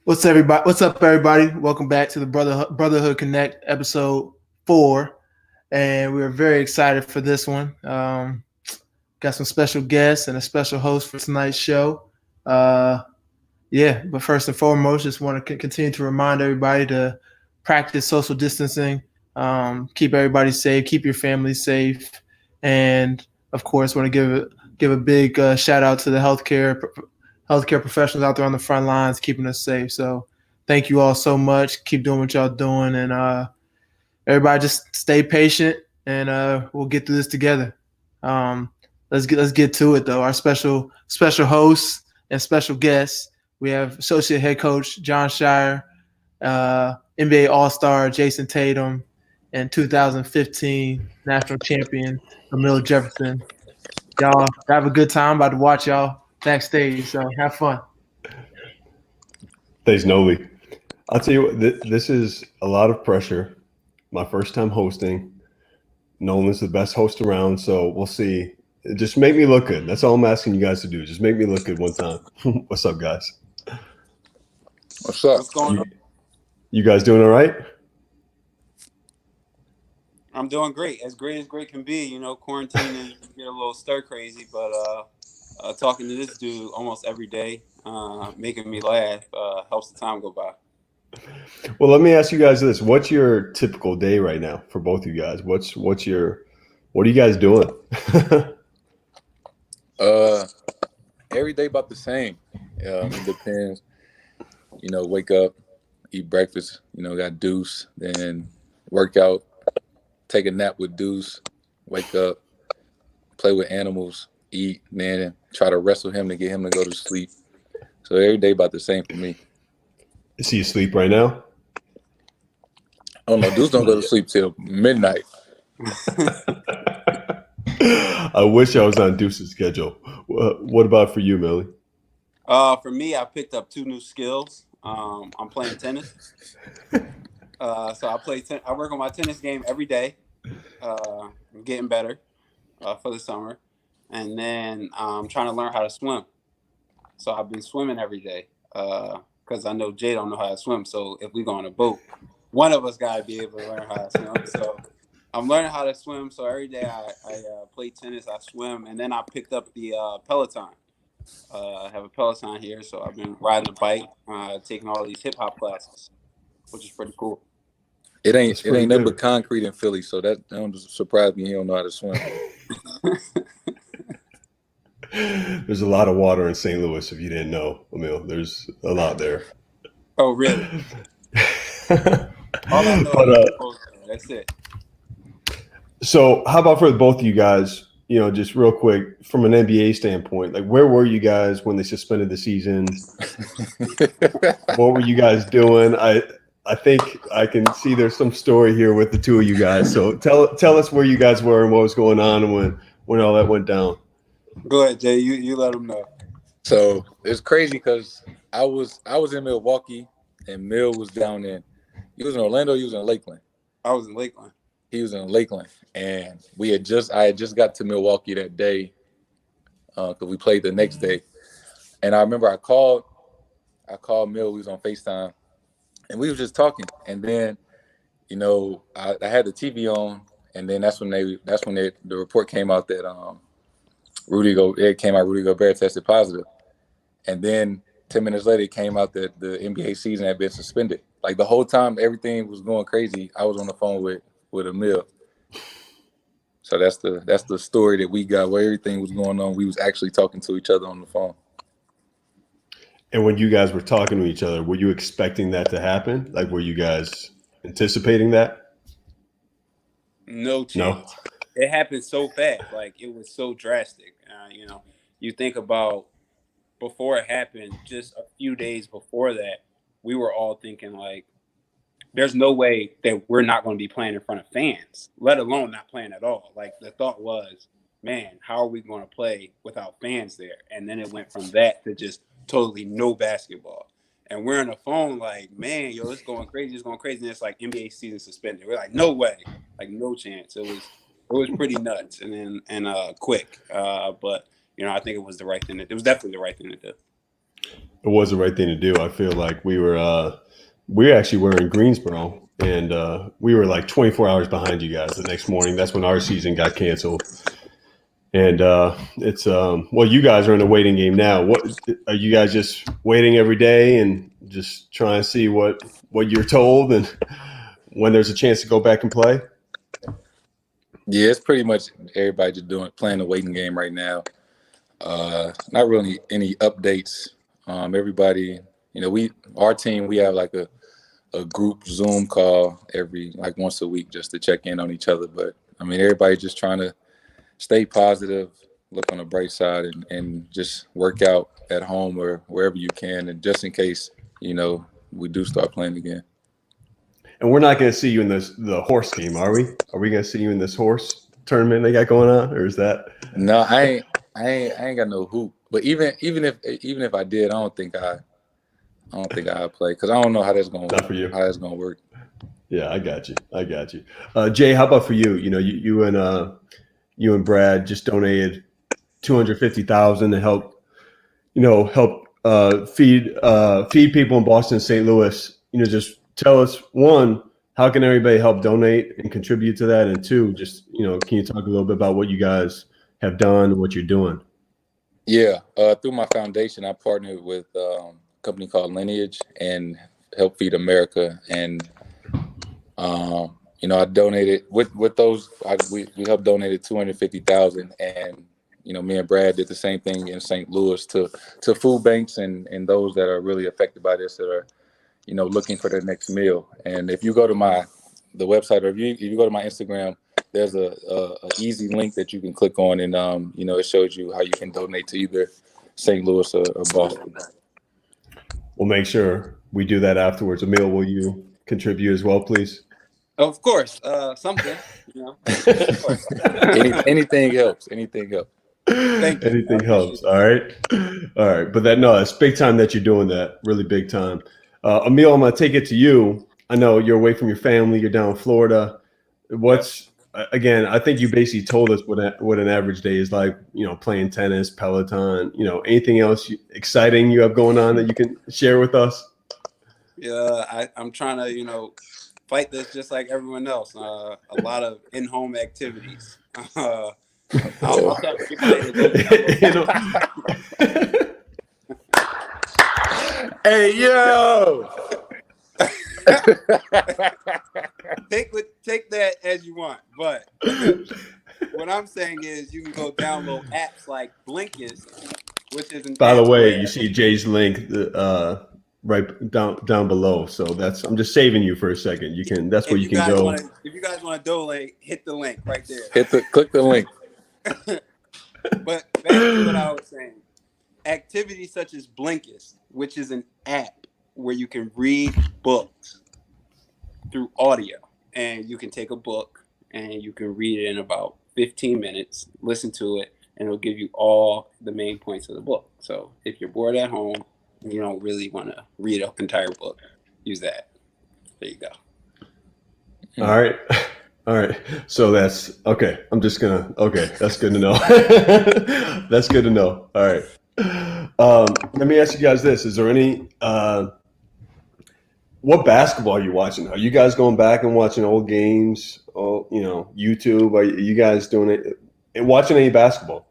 What's up, everybody? Welcome back to the Brotherhood Connect episode 4, and we're very excited for this one. Got some special guests and a special host for tonight's show. Uh, yeah, but first and foremost, just want to continue to remind everybody to practice social distancing, keep everybody safe, keep your family safe, and of course, want to give a big shout out to the healthcare professionals out there on the front lines keeping us safe. So thank you all so much. Keep doing what y'all doing, and everybody just stay patient, and we'll get through this together. Um, let's get to it though. Our special hosts and special guests. We have associate head coach John Scheyer, NBA All Star Jayson Tatum, and 2015 national champion Amile Jefferson. Y'all have a good time. About to watch y'all backstage, so have fun. Thanks, Novi. I'll tell you what, this is a lot of pressure. My first time hosting. Nolan's the best host around, so we'll see. Just make me look good. That's all I'm asking you guys to do. Just make me look good one time. What's up, guys? What's up? What's going on? You guys doing all right? I'm doing great as great can be. You know, quarantining get a little stir crazy, but talking to this dude almost every day, making me laugh, helps the time go by. Well, let me ask you guys this. What's your typical day right now for both you guys? What are you guys doing? Every day about the same. It depends. Wake up, eat breakfast. Got Deuce, then work out, take a nap with Deuce, wake up, play with animals, eat, then try to wrestle him to get him to go to sleep. So every day about the same for me. Is he asleep right now? Oh no, Deuce don't go to sleep till midnight. I wish I was on Deuce's schedule. What about for you, Millie? For me, I picked up 2 new skills. I'm playing tennis. So I work on my tennis game every day. I'm getting better for the summer. And then I'm trying to learn how to swim. So I've been swimming every day because I know Jay don't know how to swim. So if we go on a boat, one of us got to be able to learn how to swim. So I'm learning how to swim. So every day I play tennis, I swim. And then I picked up the Peloton. I have a Peloton here. So I've been riding a bike, taking all these hip hop classes, which is pretty cool. It ain't nothing but concrete in Philly, so that don't surprise me. He don't know how to swim. There's a lot of water in St. Louis, if you didn't know, Emil. There's a lot there. Oh, really? All I know that's it. So how about for both of you guys, just real quick, from an NBA standpoint, like where were you guys when they suspended the season? What were you guys doing? I think I can see there's some story here with the two of you guys. So tell us where you guys were and what was going on and when all that went down. Go ahead, Jay. You let them know. So it's crazy because I was in Milwaukee and Mill was down in. He was in Orlando. He was in Lakeland. I was in Lakeland. He was in Lakeland, and I had just got to Milwaukee that day because we played the next day. And I remember I called Mill. We was on FaceTime, and we was just talking. And then, I had the TV on, and then that's when the report came out that Rudy Gobert tested positive. And then 10 minutes later, it came out that the NBA season had been suspended. Like the whole time, everything was going crazy. I was on the phone with Amile. So that's the story that we got where everything was going on. We was actually talking to each other on the phone. And when you guys were talking to each other, were you expecting that to happen? Like, were you guys anticipating that? No chance. No. It happened so fast. Like, it was so drastic. You think about before it happened, just a few days before that, we were all thinking, like, there's no way that we're not going to be playing in front of fans, let alone not playing at all. Like, the thought was, man, how are we going to play without fans there? And then it went from that to just totally no basketball. And we're on the phone like, man, yo, it's going crazy. And it's like NBA season suspended. We're like, no way, like no chance. It was pretty nuts and quick. But I think it was the right thing. It was definitely the right thing to do. It was the right thing to do. I feel like we actually were in Greensboro, and we were like 24 hours behind you guys the next morning. That's when our season got canceled. And it's well, you guys are in a waiting game now. What are you guys just waiting every day and just trying to see what you're told and when there's a chance to go back and play? Yeah, it's pretty much everybody just playing the waiting game right now. Not really any updates. Everybody, our team, we have like a group Zoom call like once a week just to check in on each other. But I mean, everybody's just trying to stay positive, look on the bright side, and just work out at home or wherever you can, and just in case, we do start playing again. And we're not going to see you in the horse game, are we? Are we going to see you in this horse tournament they got going on, or is that? No, I ain't got no hoop. But even if I did, I don't think I'd play because I don't know how that's going. Not for you. How that's going to work. Yeah, I got you. Jay, how about for you? You and Brad just donated $250,000 to help feed people in Boston and St. Louis. Just tell us, one, how can everybody help donate and contribute to that, and two, just can you talk a little bit about what you guys have done and what you're doing? Yeah, through my foundation, I partnered with a company called Lineage and Help Feed America, and I donated with those. We helped donated $250,000, and me and Brad did the same thing in St. Louis to food banks and those that are really affected by this, that are looking for their next meal. And if you go to the website, or if you go to my Instagram, there's a easy link that you can click on, and it shows you how you can donate to either St. Louis or Boston. We'll make sure we do that afterwards. Amile, will you contribute as well, please? Of course, something. Of course. Anything helps. Anything helps. Thank you. Anything helps. All right. But it's big time that you're doing that. Really big time. Amile, I'm gonna take it to you. I know you're away from your family. You're down in Florida. Again, I think you basically told us what an average day is like. Playing tennis, Peloton. Anything else exciting you have going on that you can share with us? Yeah, I'm trying to fight this just like everyone else. A lot of in-home activities. I'll tell everybody Hey, yo! Take that as you want, but what I'm saying is you can go download apps like Blinkist, which is an By the app way, where you see Jay's link right down below. So I'm just saving you for a second. That's where you can go. If you guys want to donate, hit the link right there. Click the link. But back to what I was saying. Activities such as Blinkist, which is an app where you can read books through audio, and you can take a book and you can read it in about 15 minutes, listen to it, and it'll give you all the main points of the book. So if you're bored at home and you don't really want to read an entire book, use that. There you go. All right. So that's okay. That's good to know. That's good to know. All right. Let me ask you guys this. Is there any, what basketball are you watching? Are you guys going back and watching old games? Oh, YouTube? Are you guys doing it and watching any basketball?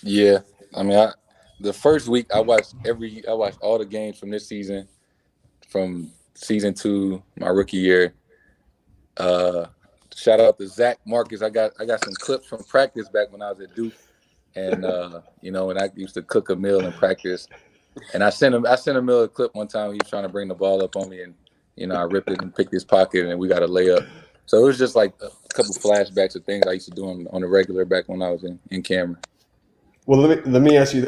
Yeah. I mean, the first week I watched all the games from this season, from season 2, my rookie year. Shout out to Zach Marcus. I got some clips from practice back when I was at Duke, and and I used to cook a meal in practice. And I sent him a clip one time. He was trying to bring the ball up on me, and I ripped it and picked his pocket, and we got a layup. So it was just like a couple flashbacks of things I used to do on the regular back when I was in Cameron. Well, let me ask you,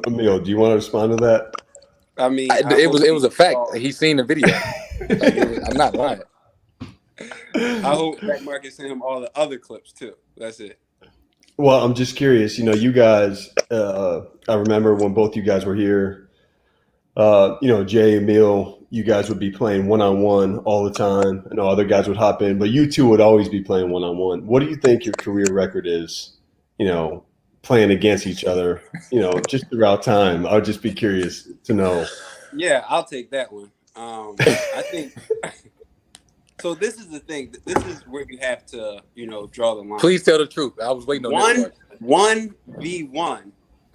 Amile, do you want to respond to that? I mean, it was a fact. He's seen the video. I'm not lying. I hope Zach Marcus sent him all the other clips too. That's it. Well, I'm just curious. You guys. I remember when both you guys were here. Jay, Amile, you guys would be playing one-on-one all the time. I know other guys would hop in, but you two would always be playing one-on-one. What do you think your career record is? playing against each other, just throughout time? I would just be curious to know. Yeah, I'll take that one. I think so. This is the thing. This is where you have to, draw the line. Please tell the truth. I was waiting on this part. 1v1,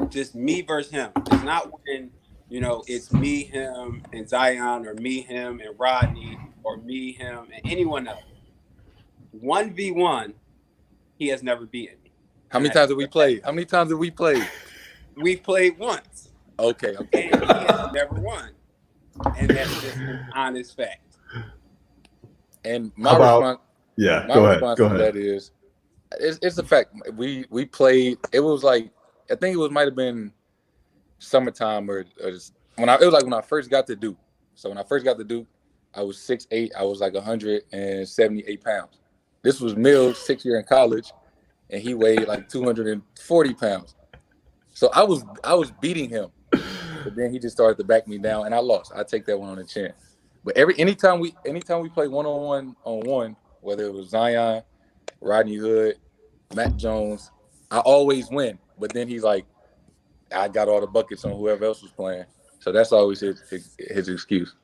just me versus him. It's not when, it's me, him, and Zion, or me, him, and Rodney, or me, him, and anyone else. 1v1, he has never beaten me. How many times have we played? We've played once. Okay. And he has never won. And that's just an honest fact. And my response, go ahead. To that is, it's a fact. We played. It was like, I think it might have been summertime or when I first got to Duke. So when I first got to Duke, I was 6'8". I was like 178 pounds. This was Mill's 6th year in college, and he weighed like 240 pounds. So I was beating him, but then he just started to back me down, and I lost. I take that one on the chin. But anytime we play 1-on-1, whether it was Zion, Rodney Hood, Matt Jones, I always win. But then he's like, I got all the buckets on whoever else was playing. So that's always his excuse.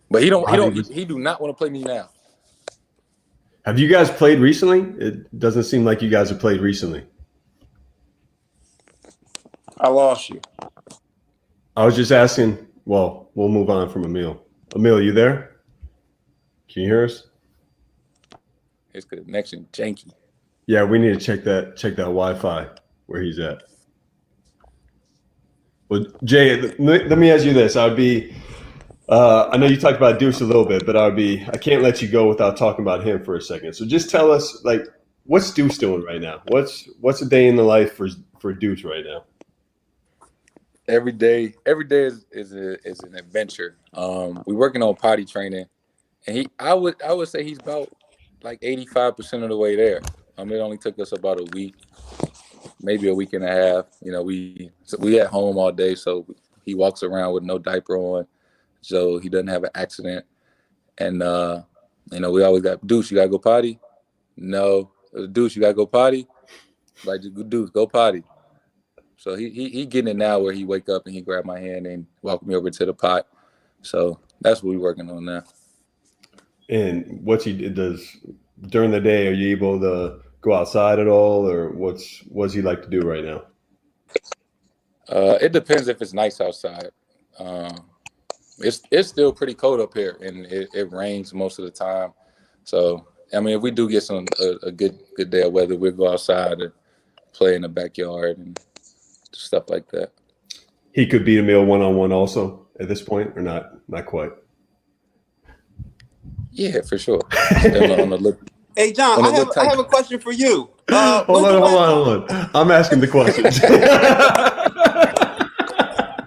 But he do not want to play me now. Have you guys played recently? It doesn't seem like you guys have played recently. I lost you. I was just asking. Well, we'll move on from Amile. Amile, you there? Can you hear us? His connection janky. Yeah, we need to check that Wi-Fi where he's at. Well, Jay, let me ask you this. I know you talked about Deuce a little bit, but I can't let you go without talking about him for a second. So just tell us, what's Deuce doing right now? What's a day in the life for Deuce right now? Every day is an adventure. We're working on potty training, and I would say he's about like 85% of the way there. It only took us about a week, maybe a week and a half. We at home all day, so he walks around with no diaper on, so he doesn't have an accident. And we always got, Deuce, you gotta go potty? No. Deuce, you gotta go potty? Like, Deuce, go potty. So he getting it now where he wake up and he grab my hand and walk me over to the pot. So that's what we're working on now. And what's he does during the day? Are you able to go outside at all, or what's he like to do right now? It depends if it's nice outside. It's still pretty cold up here, and it rains most of the time. So if we do get a good day of weather, we'll go outside and play in the backyard and stuff like that. He could beat Amile 1-on-1 also at this point, or not quite. Yeah, for sure. On the look. Hey, John, I have a question for you. Hold on. I'm asking the questions.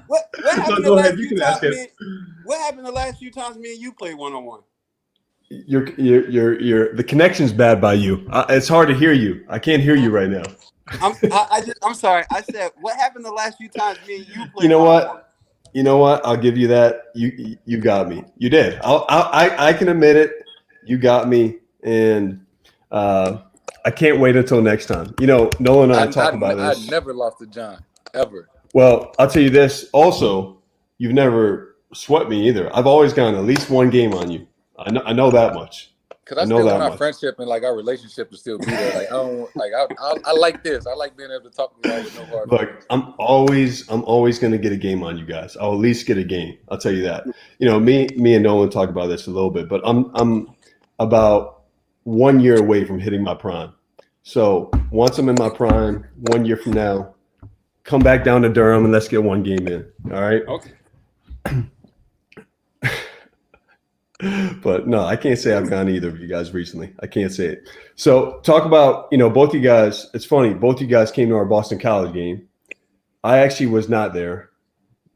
What happened the last few times? What happened the last few times me and you played 1-on-1? The connection's bad by you. It's hard to hear you. I can't hear you right now. I'm sorry. I said, what happened the last few times me and you played? You know what? I'll give you that. You got me. You did. I can admit it. You got me, and I can't wait until next time. Nolan and I talk about this. I never lost to John ever. Well, I'll tell you this. Also, you've never swept me either. I've always gotten at least one game on you. I know that much. Because I still want our friendship and our relationship to still be there. I like this. I like being able to talk to you all with no hard. Look, I'm always going to get a game on you guys. I'll at least get a game. I'll tell you that. Me and Nolan talk about this a little bit, but I'm about 1 year away from hitting my prime. So once I'm in my prime, 1 year from now, come back down to Durham and let's get one game in. All right. Okay. But no, I can't say I've gone either of you guys recently. I can't say it. So talk about, both you guys. It's funny. Both you guys came to our Boston College game. I actually was not there.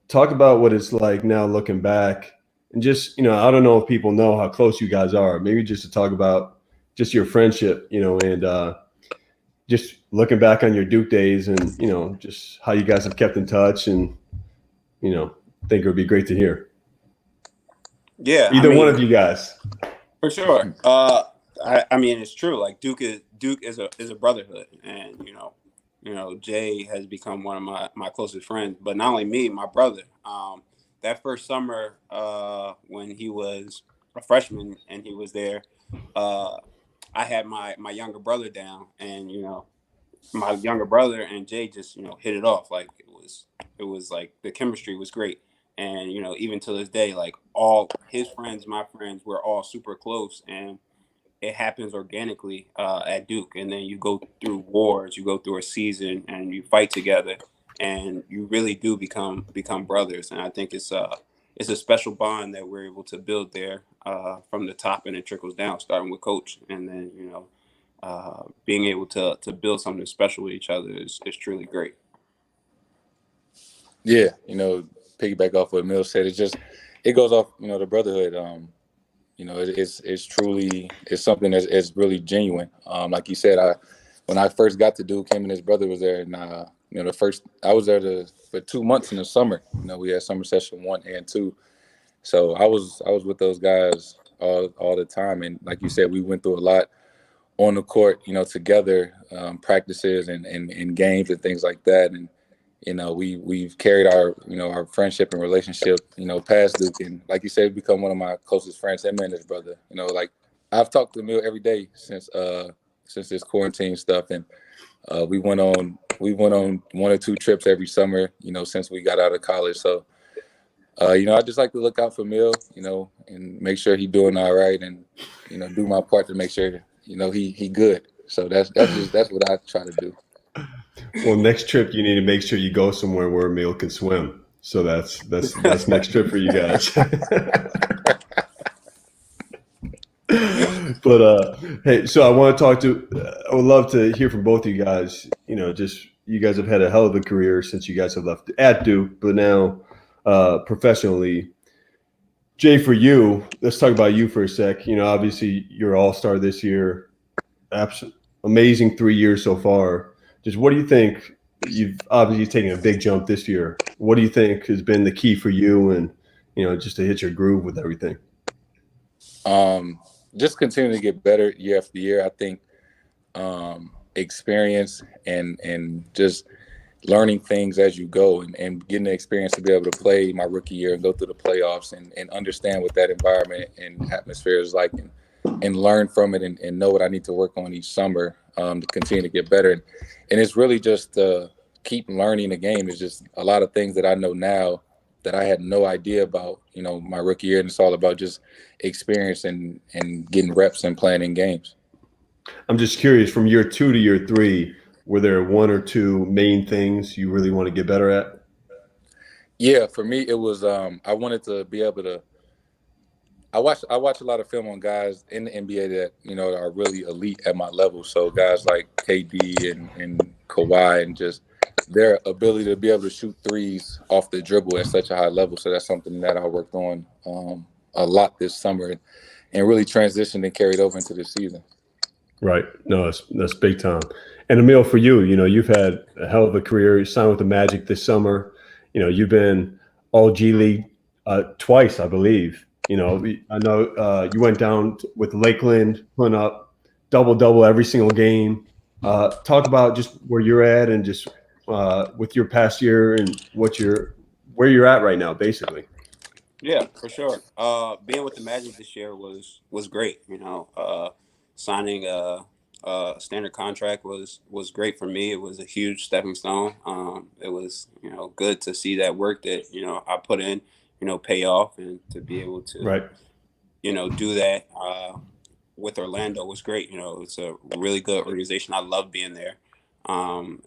Talk about what it's like now looking back, and just, I don't know if people know how close you guys are. Maybe just to talk about just your friendship, and just looking back on your Duke days, and just how you guys have kept in touch, and think it would be great to hear. Yeah, either one of you guys, for sure. It's true. Like Duke is a brotherhood, and Jay has become one of my closest friends. But not only me, my brother. That first summer when he was a freshman and he was there, I had my younger brother down, and my younger brother and Jay just hit it off. Like it was like the chemistry was great, and even to this day, like all his friends, my friends, we're all super close, and it happens organically at Duke. And then you go through wars, you go through a season, and you fight together, and you really do become brothers. And I think it's a special bond that we're able to build there from the top, and it trickles down, starting with coach, and then being able to build something special with each other is truly great. Yeah, piggyback off what Mill said, it goes off, the brotherhood. It's truly something that's really genuine. Like you said, when I first got to Duke, him and his brother was there, and I was there for 2 months in the summer. We had summer session 1 and 2, so I was with those guys all the time, and like you said, we went through a lot on the court, together, practices and games and things like that. And, we've carried our friendship and relationship, past Duke. And like you said, become one of my closest friends, him and his brother. Like I've talked to Emil every day since this quarantine stuff. And we went on 1 or 2 trips every summer, since we got out of college. So, I just like to look out for Emil, and make sure he's doing all right, and, do my part to make sure he good. So that's what I try to do. Well, next trip you need to make sure you go somewhere where Emil can swim. So that's next trip for you guys. But hey, so I would love to hear from both of you guys. Just you guys have had a hell of a career since you guys have left at Duke, but now professionally. Jay, for you, let's talk about you for a sec. Obviously you're all-star this year. Amazing 3 years so far. Just what do you think? You've obviously taken a big jump this year. What do you think has been the key for you, and just to hit your groove with everything? Just continue to get better year after year. I think experience and just learning things as you go, and getting the experience to be able to play my rookie year and go through the playoffs and understand what that environment and atmosphere is like, and learn from it, and know what I need to work on each summer to continue to get better. And it's really just keep learning the game. It's just a lot of things that I know now that I had no idea about, my rookie year. And it's all about just experience and getting reps and playing in games. I'm just curious, from year 2 to year 3, were there 1 or 2 main things you really want to get better at? Yeah, for me, it was I wanted to be able to. I watch a lot of film on guys in the NBA that are really elite at my level. So guys like KD and Kawhi, and just their ability to be able to shoot threes off the dribble at such a high level. So that's something that I worked on a lot this summer, and really transitioned and carried over into the season. Right. No, that's big time. And Emil, for you, you've had a hell of a career. You signed with the Magic this summer. You've been all G League twice, I believe. I know you went down with Lakeland, putting up double every single game. Talk about just where you're at, and just with your past year, and where you're at right now, basically. Yeah, for sure. Being with the Magic this year was great. Signing a standard contract was great for me. It was a huge stepping stone. It was good to see that work that I put in pay off, and to be able to right. Do that with Orlando was great. It's a really good organization. I love being there. And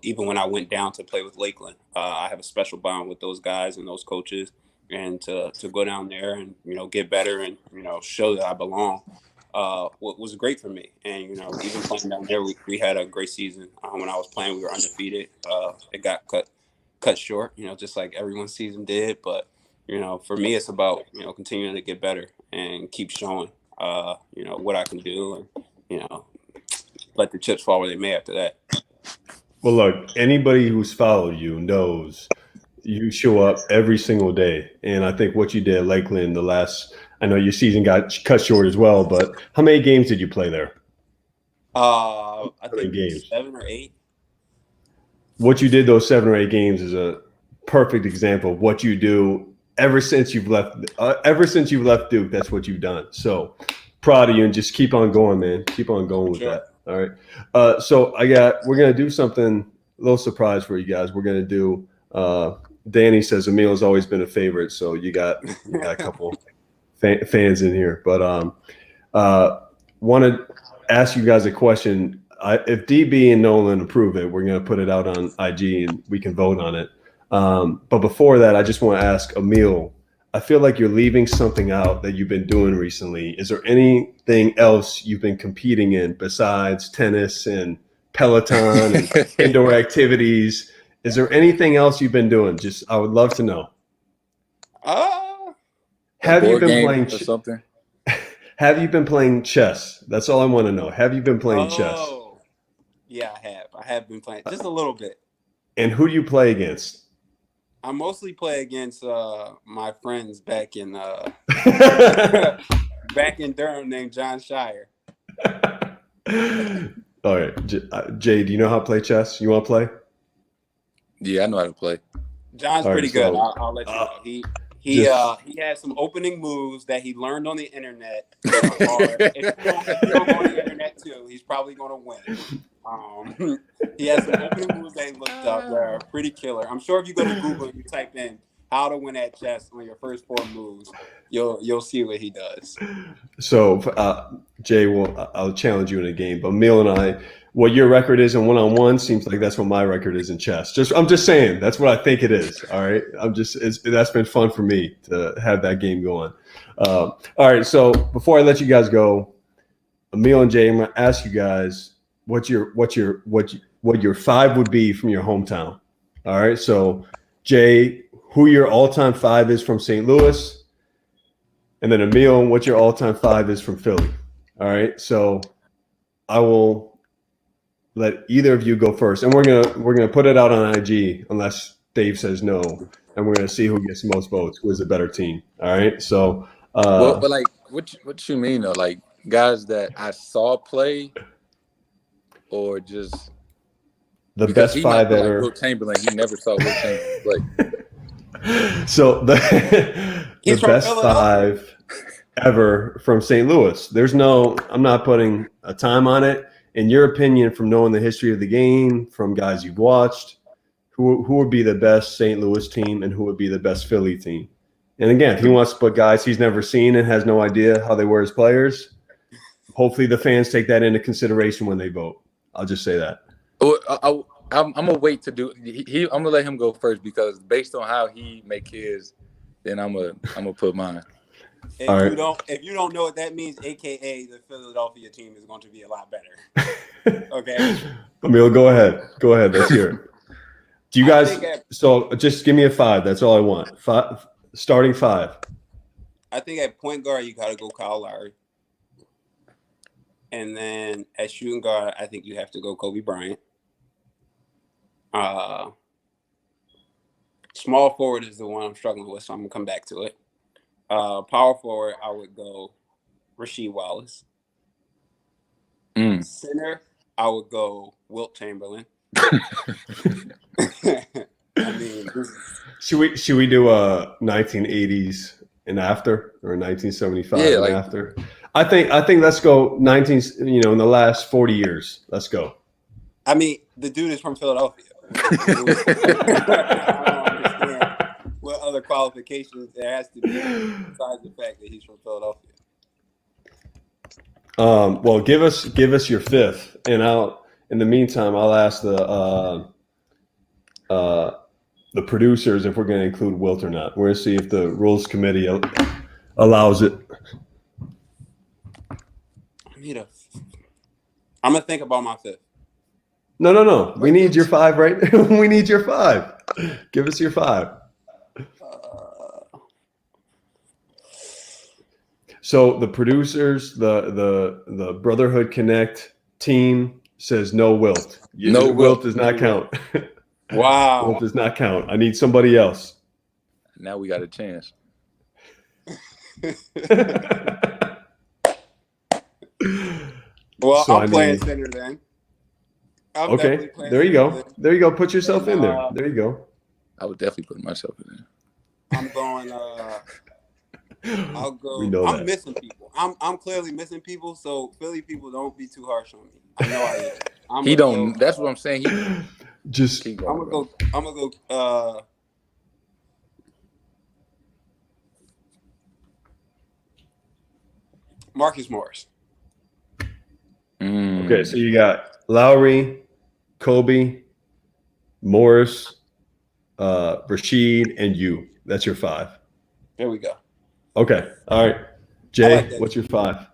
even when I went down to play with Lakeland, I have a special bond with those guys and those coaches, and to go down there and get better, and show that I belong was great for me. And even playing down there, we had a great season. When I was playing, we were undefeated. It got cut short, just like everyone's season did. But for me, it's about continuing to get better and keep showing what I can do, and let the chips fall where they may after that. Well, look, anybody who's followed you knows you show up every single day. And I think what you did at Lakeland I know your season got cut short as well, but how many games did you play there? I think games? 7 or 8. what you did those 7 or 8 games is a perfect example of what you do ever since you've left. Ever since you've left Duke, that's what you've done. So proud of you, and just keep on going, man. Keep on going with that. All right. So we're gonna do something a little surprise for you guys. We're gonna do. Danny says Amile's always been a favorite, so you got a couple fans in here. But want to ask you guys a question. If DB and Nolan approve it, we're gonna put it out on IG and we can vote on it. But before that, I just want to ask Amile. I feel like you're leaving something out that you've been doing recently. Is there anything else you've been competing in besides tennis and Peloton and indoor activities? Is there anything else you've been doing? Just, I would love to know. Have you been playing or something? Have you been playing chess? That's all I want to know. Have you been playing chess? Yeah, I have. I have been playing just a little bit. And who do you play against? I mostly play against my friends back in back in Durham named John Scheyer. All right, Jay, do you know how to play chess? You want to play? Yeah, I know how to play. John's pretty good. I'll let you know. He has some opening moves that he learned on the internet. If you don't go on the internet too, he's probably going to win. He has some opening moves that he looked up that are pretty killer. I'm sure if you go to Google and you type in how to win at chess on your first 4 moves, you'll see what he does. So, Jay, I'll challenge you in a game. But Emil and I, what your record is in one-on-one seems like that's what my record is in chess. I'm just saying that's what I think it is. All right, that's been fun for me to have that game going. All right, so before I let you guys go, Emil and Jay, I'm gonna ask you guys what your 5 would be from your hometown. All right, so Jay, who your all-time 5 is from St. Louis, and then Emil, what your all-time 5 is from Philly. All right, so I will let either of you go first, and we're gonna put it out on IG unless Dave says no, and we're gonna see who gets the most votes, who is a better team. All right, so but like, what you mean though? Like guys that I saw play, or just the best 5 ever. Like Will Chamberlain, he never saw Will Chamberlain play. So the best 5 ever from St. Louis. I'm not putting a time on it. In your opinion, from knowing the history of the game, from guys you've watched, who would be the best St. Louis team and who would be the best Philly team? And again, if he wants to put guys he's never seen and has no idea how they were as players, hopefully the fans take that into consideration when they vote. I'll just say that. I'm gonna wait to do. I'm gonna let him go first because based on how he make his, then I'm gonna put mine. If you don't know what that means, AKA the Philadelphia team is going to be a lot better. Okay. Emil, go ahead. Let's hear it. Do you guys? So just give me a 5. That's all I want. 5, starting 5. I think at point guard you got to go Kyle Lowry, and then at shooting guard I think you have to go Kobe Bryant. Small forward is the one I'm struggling with, so I'm gonna come back to it. Power forward, I would go Rasheed Wallace. Center, I would go Wilt Chamberlain. I mean, should we do a 1980s and after, or 1975 and after? I think let's go 19. In the last 40 years, let's go. I mean, the dude is from Philadelphia. I don't understand what other qualifications there has to be besides the fact that he's from Philadelphia. Well, give us your 5th, and in the meantime I'll ask the producers if we're going to include Wilt or not. We're going to see if the rules committee allows it. I'm gonna think about my 5th. No. We need your 5, right? We need your 5. Give us your 5. So the producers, the Brotherhood Connect team says no Wilt. Wilt does not count. Wow. Wilt does not count. I need somebody else. Now we got a chance. Well, I'm playing center then. I'm Okay, definitely playing there you St. go. Louis. There you go. Put yourself And, in there. There you go. I would definitely put myself in there. I'm going. I'll go. We know I'm that. missing people. I'm clearly missing people. So Philly people, don't be too harsh on me. I know I am. He don't. That's what I'm saying. He Just keep I'm going, gonna bro. go. I'm gonna go. Marcus Morris. okay. So you got Lowry, Kobe, Morris, Rashid, and you. That's your 5. There we go. Okay. All right. I Jay, like that. what's your 5?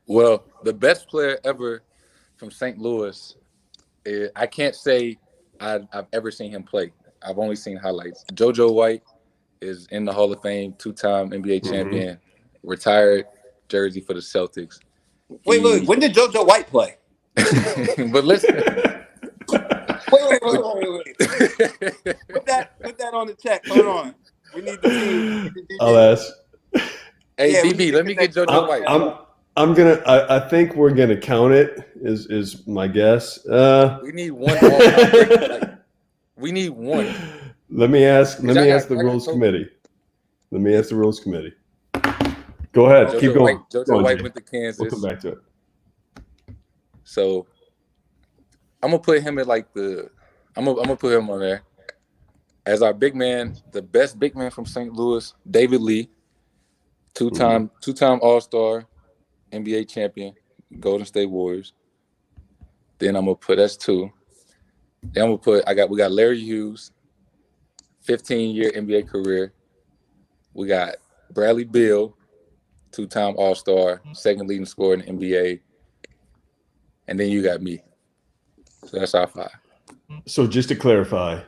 Well, the best player ever from St. Louis, I can't say I've ever seen him play. I've only seen highlights. JoJo White is in the Hall of Fame, 2-time NBA champion, retired jersey for the Celtics. Wait. When did JoJo White play? But listen. Wait. Put that on the check. Hold on. We need the team. I'll ask. Hey, Yeah, we DB, need let to me get get that- JoJo White. I'm gonna. I think we're gonna count it. Is my guess. We need one all-time break. Like, we need one. Let me ask. Let me ask the I got rules Kobe. committee. Let me ask the rules committee. Go ahead. JoJo Keep going. White, JoJo Go on, White Jay. went to We'll Kansas. come back to it. So I'm gonna put him at like I'm gonna put him on there as our big man, the best big man from St. Louis, David Lee, two-time All-Star, NBA champion, Golden State Warriors. Then I'm gonna put that's 2. Then I'm gonna put we got Larry Hughes, 15-year NBA career. We got Bradley Beal, 2-time All-Star, second leading scorer in the NBA. And then you got me. So that's our 5. So just to clarify,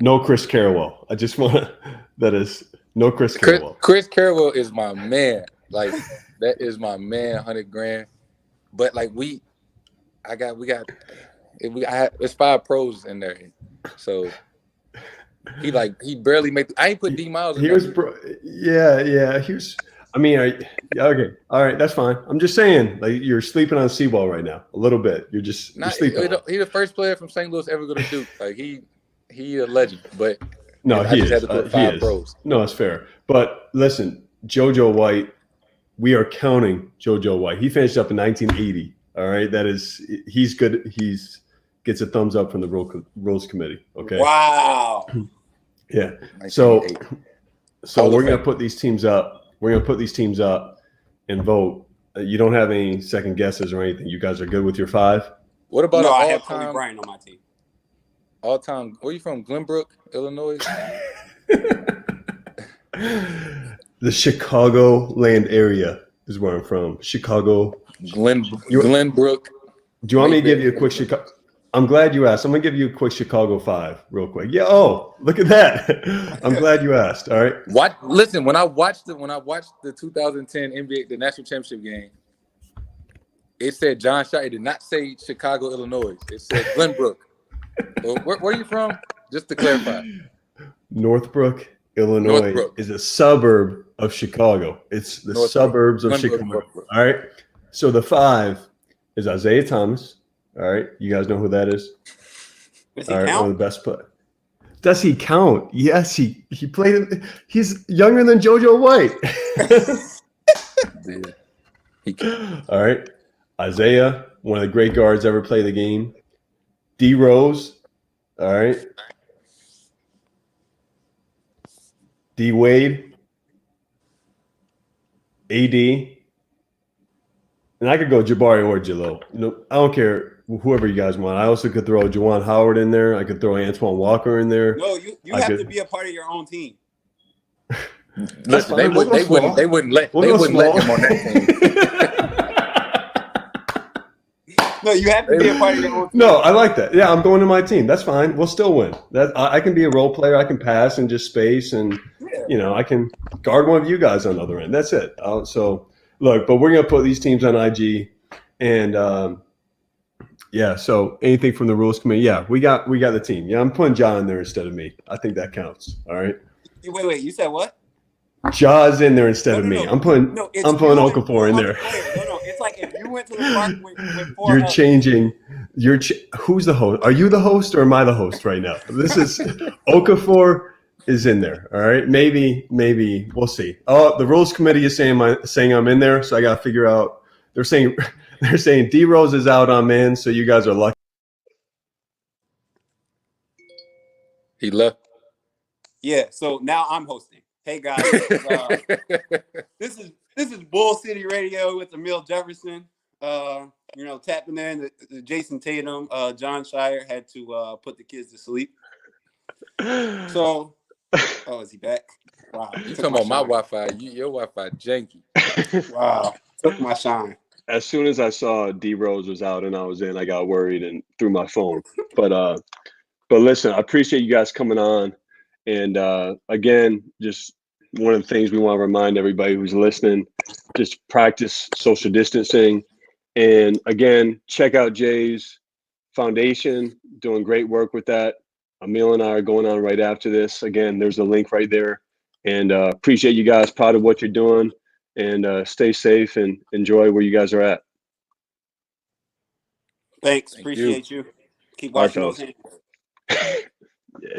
no Chris Carrawell. I just want that is no Chris Carrawell. Chris Carrawell is my man. Like that is my man, 100 grand. But like it's 5 pros in there. So he barely made. I ain't put D Miles in there. Here's. I mean, okay, all right, that's fine. I'm just saying, like you're sleeping on Seaball right now a little bit. You're sleeping. He's the first player from St. Louis ever going to Duke. Like he a legend. But no, I just had to put 5 pros. No, it's fair. But listen, JoJo White, we are counting JoJo White. He finished up in 1980. All right, he's good. Gets a thumbs up from the rules committee. Okay. Wow. Yeah. So Hall we're of gonna Fame. put these teams up. We're gonna put these teams up and vote. You don't have any second guesses or anything. You guys are good with your 5. What about No, I an have Kobe all-time? Bryant on my team. All-time. Where you from? Glenbrook, Illinois. The Chicagoland area is where I'm from. Chicago. Glenbrook. Do you want me to give you a quick Chicago? I'm glad you asked. I'm gonna give you a quick Chicago 5 real quick. Yeah. Oh, look at that. I'm glad you asked. All right. Listen, when I watched the 2010 NBA, the national championship game, it said John Scheyer did not say Chicago, Illinois. It said Glenbrook. Well, where are you from? Just to clarify. Northbrook, Illinois is a suburb of Chicago. It's the suburbs of Chicago. Northbrook. All right. So the 5 is Isaiah Thomas. All right. You guys know who that is? Does he All right. count? One of the best players. Does he count? Yes, he played. He's younger than JoJo White. Yeah. All right. Isaiah, one of the great guards ever play the game. D Rose. All right. D Wade. AD. And I could go Jabari or Jalil. I don't care whoever you guys want. I also could throw Juwan Howard in there. I could throw Antoine Walker in there. No, you have to be a part of your own team. Listen, they wouldn't let him on that team. No, you have to be a part of your own team. No, I like that. Yeah, I'm going to my team. That's fine. We'll still win. I can be a role player. I can pass and just space, and I can guard one of you guys on the other end. That's it. So look, but we're gonna put these teams on IG, and so anything from the rules committee. Yeah, we got the team. Yeah, I'm putting Ja in there instead of me. I think that counts. All right. Wait. You said what? Ja's in there instead of me. No. I'm putting Okafor in there. No, it's like if you went to the park with 4 You're others. changing. Who's the host? Are you the host or am I the host right now? This is Okafor is in there. All right, maybe we'll see. Oh, the rules committee is saying I'm in there, so I got to figure out. They're saying D Rose is out. I'm in, so you guys are lucky. He left. Yeah, so now I'm hosting. Hey guys, this is Bull City Radio with Amile Jefferson. Tapping in the Jayson Tatum, John Scheyer had to put the kids to sleep. So, is he back? Wow, You talking about my Wi-Fi? Your Wi-Fi janky. Wow, took my shine. As soon as I saw D Rose was out and I was in, I got worried and threw my phone. But listen, I appreciate you guys coming on. And again, just one of the things we want to remind everybody who's listening, just practice social distancing. And again, check out Jay's foundation, doing great work with that. Amile and I are going on right after this. Again, there's a link right there. And appreciate you guys, proud of what you're doing. And stay safe and enjoy where you guys are at. Thanks. Appreciate you. Keep washing those hands.